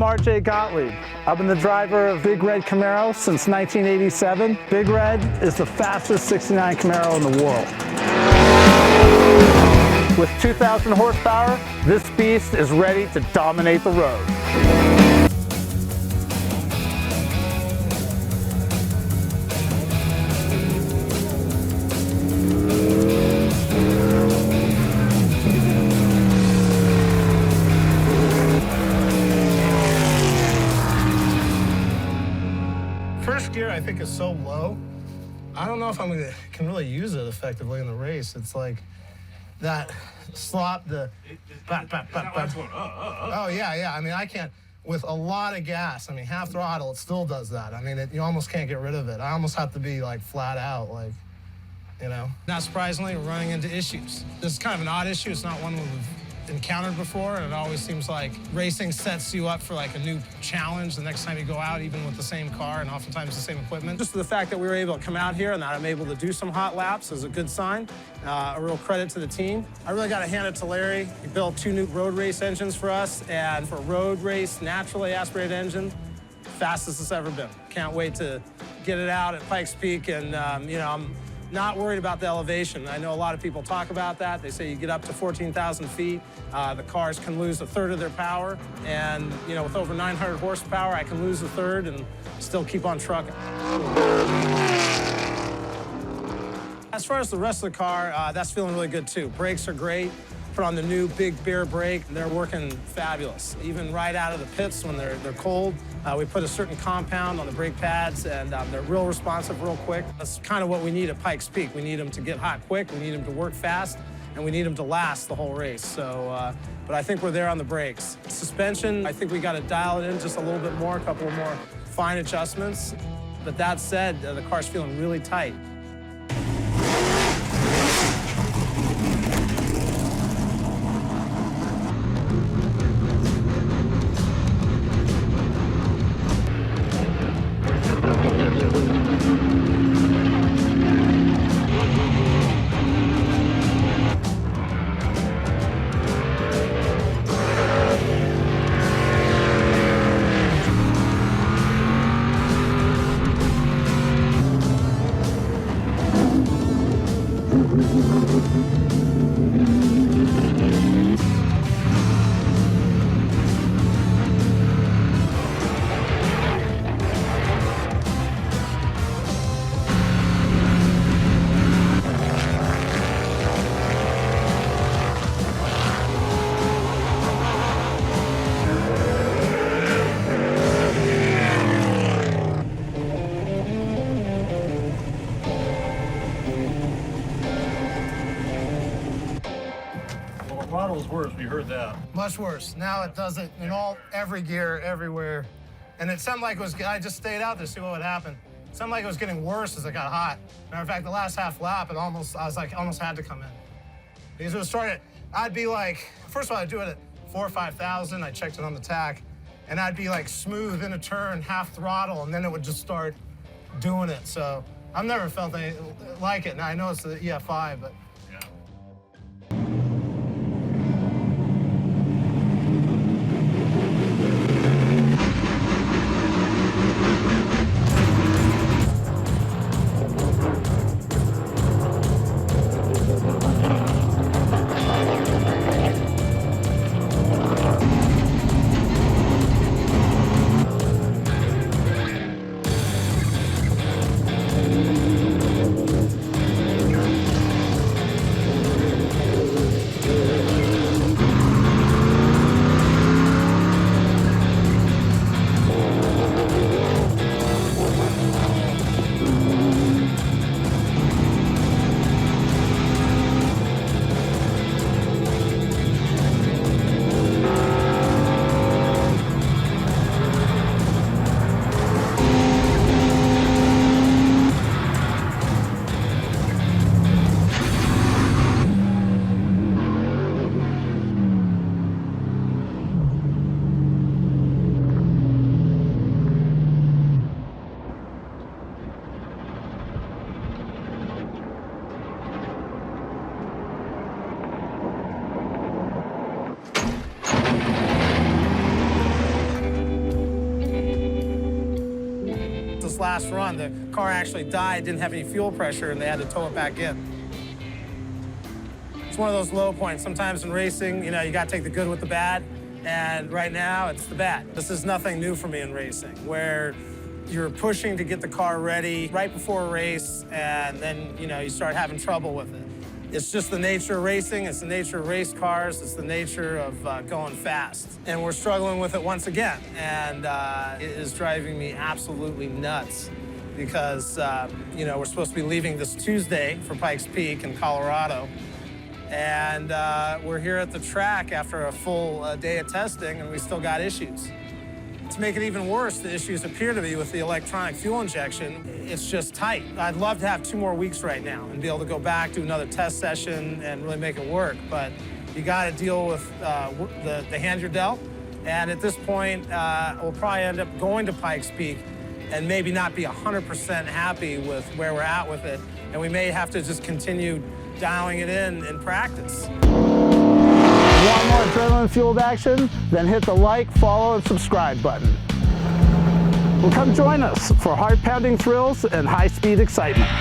I'm RJ Gottlieb. I've been the driver of Big Red Camaro since 1987. Big Red is the fastest 69 Camaro in the world. With 2,000 horsepower, this beast is ready to dominate the road. First gear I think is so low. I don't know if can really use it effectively in the race. It's like that slop, the oh yeah. I mean, I can't, with a lot of gas, I mean, half throttle, it still does that. I mean, you almost can't get rid of it. I almost have to be like flat out, like, you know. Not surprisingly, we're running into issues. This is kind of an odd issue. It's not one we've encountered before, and it always seems like racing sets you up for like a new challenge the next time you go out, even with the same car and oftentimes the same equipment. Just the fact that we were able to come out here and that I'm able to do some hot laps is a good sign. A real credit to the team. I really got to hand it to Larry. He built 2 new road race engines for us, and for a road race, naturally aspirated engine, fastest it's ever been. Can't wait to get it out at Pikes Peak, and you know, I'm not worried about the elevation. I know a lot of people talk about that. They say you get up to 14,000 feet, the cars can lose 1/3 of their power. And you know, with over 900 horsepower, I can lose 1/3 and still keep on trucking. As far as the rest of the car, that's feeling really good too. Brakes are great. Put on the new Big Bear brake. They're working fabulous. Even right out of the pits when they're cold, we put a certain compound on the brake pads, and they're real responsive, real quick. That's kind of what we need at Pikes Peak. We need them to get hot quick, we need them to work fast, and we need them to last the whole race. So, but I think we're there on the brakes. Suspension, I think we got to dial it in just a little bit more, a couple more fine adjustments. But that said, the car's feeling really tight. Throttle's worse, we heard that. Much worse. Now it does it in every gear, everywhere. And it sounded like it was, I just stayed out to see what would happen. It sounded like it was getting worse as it got hot. Matter of fact, the last half lap, I was like, almost had to come in. Because it was starting, I'd be like, first of all, I'd do it at 4,000 or 5,000. I checked it on the tack. And I'd be like smooth in a turn, half throttle, and then it would just start doing it. So I've never felt anything like it. Now I know it's the EFI, but. this last run, the car actually died, didn't have any fuel pressure, and they had to tow it back in. It's one of those low points. Sometimes in racing, you know, you got to take the good with the bad, and right now it's the bad. This is nothing new for me in racing, where you're pushing to get the car ready right before a race, and then, you know, you start having trouble with it. It's just the nature of racing, it's the nature of race cars, it's the nature of going fast. And we're struggling with it once again, and it is driving me absolutely nuts because, you know, we're supposed to be leaving this Tuesday for Pikes Peak in Colorado, and we're here at the track after a full day of testing, and we still got issues. To make it even worse, the issues appear to be with the electronic fuel injection. It's just tight. I'd love to have 2 more weeks right now and be able to go back, do another test session, and really make it work. But you got to deal with the hand you're dealt. And at this point, we'll probably end up going to Pikes Peak and maybe not be 100% happy with where we're at with it. And we may have to just continue dialing it in practice. Want more adrenaline-fueled action? Then hit the like, follow, and subscribe button. Well, come join us for heart-pounding thrills and high-speed excitement.